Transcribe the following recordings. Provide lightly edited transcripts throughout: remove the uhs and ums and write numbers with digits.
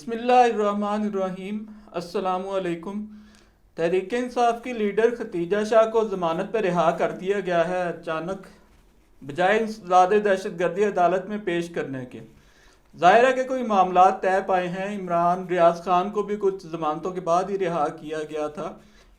بسم اللہ الرحمن الرحیم۔ السلام علیکم۔ تحریک انصاف کی لیڈر ختیجہ شاہ کو ضمانت پر رہا کر دیا گیا ہے اچانک، بجائے انسداد دہشت گردی عدالت میں پیش کرنے کے۔ ظاہر ہے کہ کوئی معاملات طے پائے ہیں۔ عمران ریاض خان کو بھی کچھ ضمانتوں کے بعد ہی رہا کیا گیا تھا،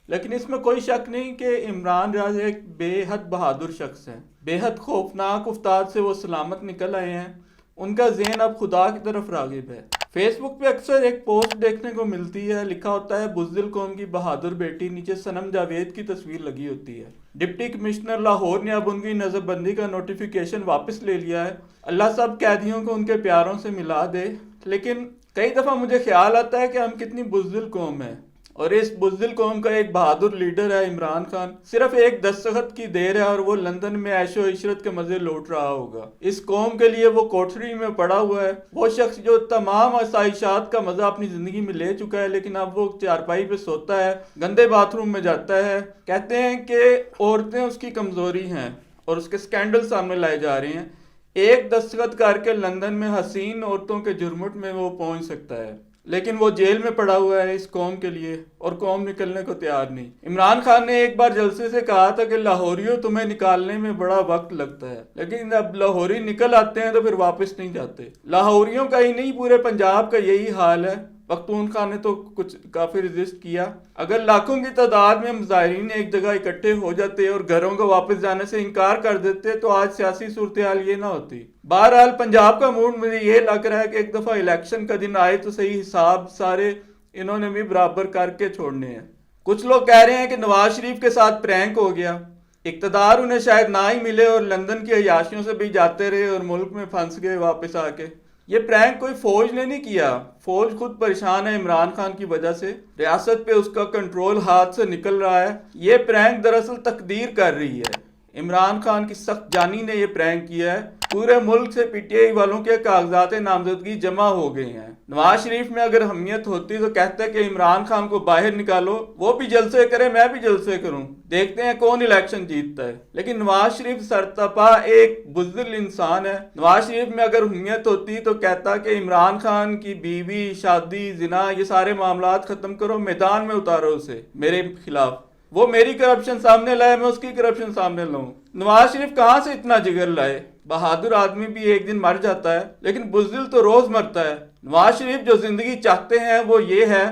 لیکن اس میں کوئی شک نہیں کہ عمران ریاض ایک بے حد بہادر شخص ہے۔ بے حد خوفناک افتاد سے وہ سلامت نکل آئے ہیں۔ ان کا ذہن اب خدا کی طرف راغب ہے۔ فیس بک پہ اکثر ایک پوسٹ دیکھنے کو ملتی ہے، لکھا ہوتا ہے بزدل قوم کی بہادر بیٹی، نیچے صنم جاوید کی تصویر لگی ہوتی ہے۔ ڈپٹی کمشنر لاہور نے اب ان کی نظر بندی کا نوٹیفیکیشن واپس لے لیا ہے۔ اللہ سب قیدیوں کو ان کے پیاروں سے ملا دے۔ لیکن کئی دفعہ مجھے خیال آتا ہے کہ ہم کتنی بزدل قوم ہیں، اور اس بزدل قوم کا ایک بہادر لیڈر ہے عمران خان۔ صرف ایک دستخط کی دیر ہے اور وہ لندن میں عیش و عشرت کے مزے لوٹ رہا ہوگا۔ اس قوم کے لیے وہ کوٹھری میں پڑا ہوا ہے، وہ شخص جو تمام آسائشات کا مزہ اپنی زندگی میں لے چکا ہے، لیکن اب وہ چارپائی پہ سوتا ہے، گندے باتھ روم میں جاتا ہے۔ کہتے ہیں کہ عورتیں اس کی کمزوری ہیں اور اس کے سکینڈل سامنے لائے جا رہے ہیں۔ ایک دستخط کر کے لندن میں حسین عورتوں کے جھرمٹ میں وہ پہنچ سکتا ہے، لیکن وہ جیل میں پڑا ہوا ہے اس قوم کے لیے، اور قوم نکلنے کو تیار نہیں۔ عمران خان نے ایک بار جلسے سے کہا تھا کہ لاہوریوں تمہیں نکالنے میں بڑا وقت لگتا ہے، لیکن جب لاہوری نکل آتے ہیں تو پھر واپس نہیں جاتے۔ لاہوریوں کا ہی نہیں، پورے پنجاب کا یہی حال ہے۔ پختونخوا نے تو کچھ کافی ریزسٹ کیا۔ اگر لاکھوں کی تعداد میں مظاہرین ایک جگہ اکٹھے ہو جاتے اور گھروں کو واپس جانے سے انکار کر دیتے تو آج سیاسی صورتحال یہ نہ ہوتی۔ بہرحال پنجاب کا موڈ مجھے یہ لگ رہا ہے کہ ایک دفعہ الیکشن کا دن آئے تو صحیح حساب سارے انہوں نے بھی برابر کر کے چھوڑنے ہیں۔ کچھ لوگ کہہ رہے ہیں کہ نواز شریف کے ساتھ پرینک ہو گیا، اقتدار انہیں شاید نہ ہی ملے اور لندن کی عیاشیوں سے بھی جاتے رہے اور ملک میں پھنس گئے واپس آ کے۔ یہ پرینک کوئی فوج نے نہیں کیا، فوج خود پریشان ہے عمران خان کی وجہ سے، ریاست پہ اس کا کنٹرول ہاتھ سے نکل رہا ہے۔ یہ پرینک دراصل تقدیر کر رہی ہے۔ عمران خان کی سخت جانی نے یہ پرینک کیا ہے۔ پورے ملک سے پی ٹی آئی والوں کے کاغذات نامزدگی جمع ہو گئے ہیں۔ نواز شریف میں اگر اہمیت ہوتی تو کہتے کہ عمران خان کو باہر نکالو، وہ بھی جلسے کرے، میں بھی جلسے کروں، دیکھتے ہیں کون الیکشن جیتتا ہے۔ لیکن نواز شریف سرتپا ایک بزدل انسان ہے۔ نواز شریف میں اگر اہمیت ہوتی تو کہتا کہ عمران خان کی بیوی، شادی، زنا، یہ سارے معاملات ختم کرو، میدان میں اتارو اسے میرے خلاف۔ وہ میری کرپشن سامنے لائے، میں اس کی کرپشن سامنے لاؤں۔ نواز شریف کہاں سے اتنا جگر لائے؟ بہادر آدمی بھی ایک دن مر جاتا ہے، لیکن بزدل تو روز مرتا ہے۔ نواز شریف جو زندگی چاہتے ہیں وہ یہ ہے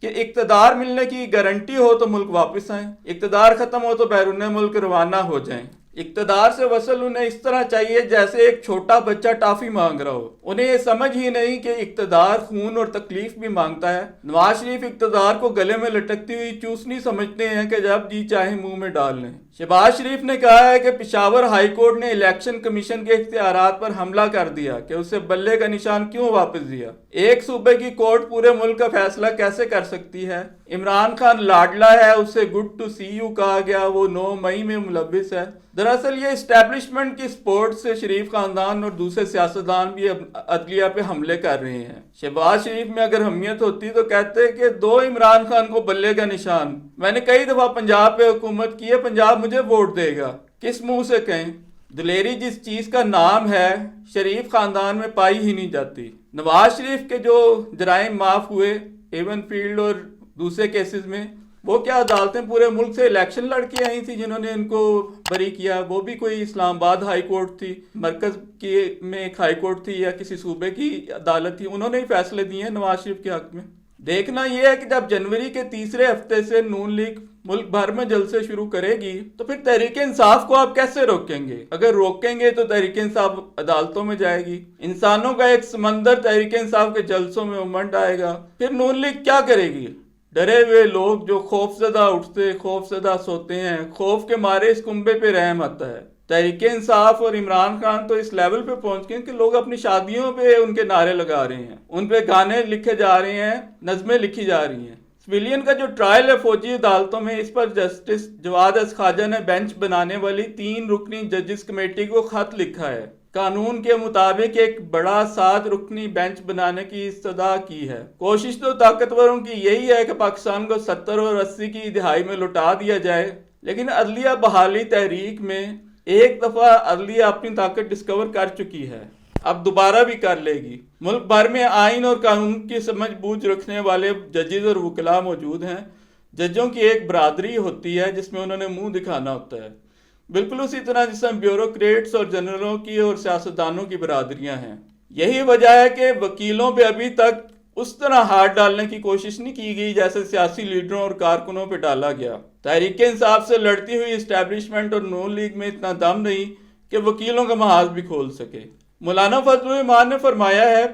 کہ اقتدار ملنے کی گارنٹی ہو تو ملک واپس آئیں، اقتدار ختم ہو تو بیرون ملک روانہ ہو جائیں۔ اقتدار سے وصل انہیں اس طرح چاہیے جیسے ایک چھوٹا بچہ ٹافی مانگ رہا ہو۔ انہیں یہ سمجھ ہی نہیں کہ اقتدار خون اور تکلیف بھی مانگتا ہے۔ نواز شریف اقتدار کو گلے میں لٹکتی ہوئی چوسنی سمجھتے ہیں کہ جب جی چاہے منہ میں ڈال لیں۔ شہباز شریف نے کہا ہے کہ پشاور ہائی کورٹ نے الیکشن کمیشن کے اختیارات پر حملہ کر دیا کہ اسے بلے کا نشان کیوں واپس دیا۔ ایک صوبے کی کورٹ پورے ملک کا فیصلہ کیسے کر سکتی ہے؟ عمران خان لاڈلا ہے، اسے گڈ ٹو سی یو کہا گیا، وہ 9 مئی میں ملوث ہے۔ دراصل یہ اسٹیبلشمنٹ کی سپورٹ سے شریف خاندان اور دوسرے سیاستدان بھی عدلیہ پہ حملے کر رہے ہیں۔ شہباز شریف میں اگر اہمیت ہوتی تو کہتے کہ دو عمران خان کو بلے کا نشان۔ میں نے کئی دفعہ پنجاب پہ حکومت کی ہے، پنجاب مجھے ووٹ دے گا، کس منہ سے کہیں؟ دلیری جس چیز کا نام ہے شریف خاندان میں پائی ہی نہیں جاتی۔ نواز شریف کے جو جرائم معاف ہوئے ایون فیلڈ اور دوسرے کیسز میں، وہ کیا عدالتیں پورے ملک سے الیکشن لڑ کے آئی تھی جنہوں نے ان کو بری کیا؟ وہ بھی کوئی اسلام آباد ہائی کورٹ تھی، مرکز کی میں ایک ہائی کورٹ تھی یا کسی صوبے کی عدالت تھی، انہوں نے ہی فیصلے دیے ہیں نواز شریف کے حق میں۔ دیکھنا یہ ہے کہ جب جنوری کے تیسرے ہفتے سے نون لیگ ملک بھر میں جلسے شروع کرے گی تو پھر تحریک انصاف کو آپ کیسے روکیں گے؟ اگر روکیں گے تو تحریک انصاف عدالتوں میں جائے گی، انسانوں کا ایک سمندر تحریک انصاف کے جلسوں میں امنڈ آئے گا۔ پھر نون لیگ کیا کرے گی؟ ڈرے ہوئے لوگ جو خوف زدہ اٹھتے، خوف زدہ سوتے ہیں، خوف کے مارے اس کنبے پہ رحم آتا ہے۔ تحریک انصاف اور عمران خان تو اس لیول پہ پہنچ گئے کہ لوگ اپنی شادیوں پہ ان کے نعرے لگا رہے ہیں، ان پہ گانے لکھے جا رہے ہیں، نظمیں لکھی جا رہی ہیں۔ سویلین کا جو ٹرائل ہے فوجی عدالتوں میں، اس پر جسٹس جواد اس خواجہ نے بینچ بنانے والی 3 رکنی ججز کمیٹی کو خط لکھا ہے۔ قانون کے مطابق ایک بڑا 7 رکنی بینچ بنانے کی استدعا کی ہے۔ کوشش تو طاقتوروں کی یہی ہے کہ پاکستان کو 70 اور 80 کی دہائی میں لوٹا دیا جائے، لیکن عدلیہ بحالی تحریک میں ایک دفعہ عدلیہ اپنی طاقت ڈسکور کر چکی ہے۔ اب دوبارہ بھی کر لے گی۔ ملک بھر میں آئین اور قانون کی سمجھ بوجھ رکھنے والے ججز اور وکلاء موجود ہیں۔ ججوں کی ایک برادری ہوتی ہے جس میں انہوں نے منہ دکھانا ہوتا ہے، بالکل اسی طرح جس میں بیوروکریٹس اور جنرلوں کی اور سیاستدانوں کی برادریاں ہیں۔ یہی وجہ ہے کہ وکیلوں پہ ابھی تک اس طرح ہاتھ ڈالنے کی کوشش نہیں کی گئی جیسے سیاسی لیڈروں اور کارکنوں پہ ڈالا گیا۔ تحریک انصاف سے لڑتی ہوئی اسٹیبلشمنٹ اور نون لیگ میں اتنا دم نہیں کہ وکیلوں کا محاذ بھی کھول سکے۔ مولانا فضل الرحمان نے فرمایا ہے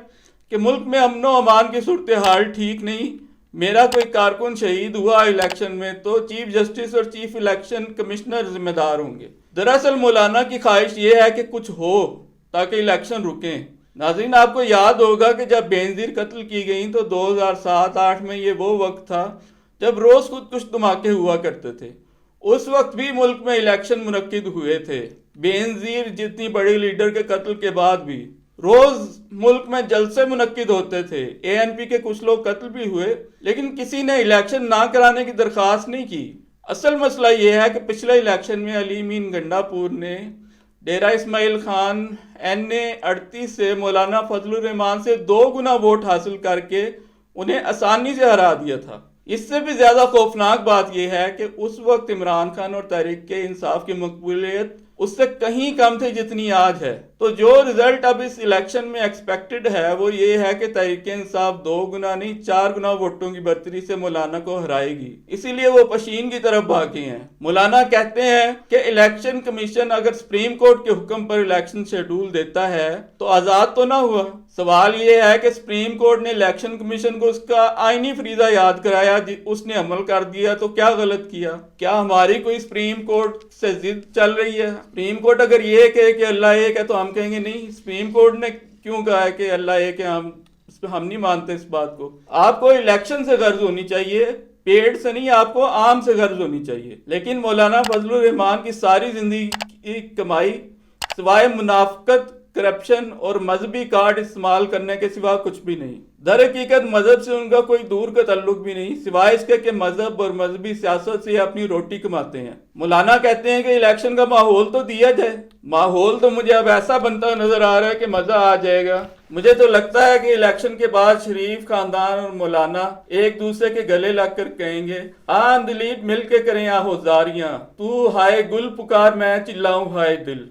کہ ملک میں امن و امان کی صورتحال ٹھیک نہیں، میرا کوئی کارکن شہید ہوا الیکشن میں تو چیف جسٹس اور چیف الیکشن کمشنر ذمہ دار ہوں گے۔ دراصل مولانا کی خواہش یہ ہے کہ کچھ ہو تاکہ الیکشن رکیں۔ ناظرین، آپ کو یاد ہوگا کہ جب بینظیر قتل کی گئیں تو 2007-8 میں یہ وہ وقت تھا جب روز خودکش دھماکے ہوا کرتے تھے۔ اس وقت بھی ملک میں الیکشن منعقد ہوئے تھے، بینظیر جتنی بڑی لیڈر کے قتل کے بعد بھی روز ملک میں جلسے منعقد ہوتے تھے۔ اے این پی کے کچھ لوگ قتل بھی ہوئے، لیکن کسی نے الیکشن نہ کرانے کی درخواست نہیں کی۔ اصل مسئلہ یہ ہے کہ پچھلے الیکشن میں علی امین گنڈا پور نے ڈیرہ اسماعیل خان NA-38 سے مولانا فضل الرحمان سے 2 گنا ووٹ حاصل کر کے انہیں آسانی سے ہرا دیا تھا۔ اس سے بھی زیادہ خوفناک بات یہ ہے کہ اس وقت عمران خان اور تحریک انصاف کی مقبولیت اس سے کہیں کم تھی جتنی آج ہے۔ تو جو رزلٹ اب اس الیکشن میں ایکسپیکٹڈ ہے وہ یہ ہے کہ تحریک انصاف 2 گنا نہیں 4 گنا ووٹوں کی برتری سے مولانا کو ہرائے گی، اسی لیے وہ پشین کی طرف بھاگے ہیں۔ مولانا کہتے ہیں کہ الیکشن کمیشن اگر سپریم کورٹ کے حکم پر الیکشن شیڈول دیتا ہے تو آزاد تو نہ ہوا۔ سوال یہ ہے کہ سپریم کورٹ نے الیکشن کمیشن کو اس کا آئینی فریضہ یاد کرایا، اس نے عمل کر دیا تو کیا غلط کیا؟ کیا ہماری کوئی سپریم کورٹ سے ضد چل رہی ہے؟ سپریم کورٹ اگر یہ کہے کہ اللہ ایک ہے تو ہم کہیں گے نہیں، سپریم کورٹ نے کیوں کہا ہے کہ اللہ ایک ہے، ہم نہیں مانتے اس بات کو۔ آپ کو الیکشن سے غرض ہونی چاہیے، پیڑ سے نہیں، آپ کو عام سے غرض ہونی چاہیے۔ لیکن مولانا فضل الرحمان کی ساری زندگی کی کمائی سوائے منافقت، کرپشن اور مذہبی کارڈ استعمال کرنے کے سوا کچھ بھی نہیں۔ در حقیقت مذہب سے ان کا کوئی دور کا تعلق بھی نہیں، سوائے اس کے کہ مذہب اور مذہبی سیاست سے اپنی روٹی کماتے ہیں۔ مولانا کہتے ہیں کہ الیکشن کا ماحول تو دیا جائے۔ ماحول تو مجھے اب ایسا بنتا نظر آ رہا ہے کہ مزہ آ جائے گا۔ مجھے تو لگتا ہے کہ الیکشن کے بعد شریف خاندان اور مولانا ایک دوسرے کے گلے لگ کر کہیں گے، آن دلیپ مل کے کریں آہوزاریاں، تو ہائے گل پکار میں چلاؤں ہائے دل۔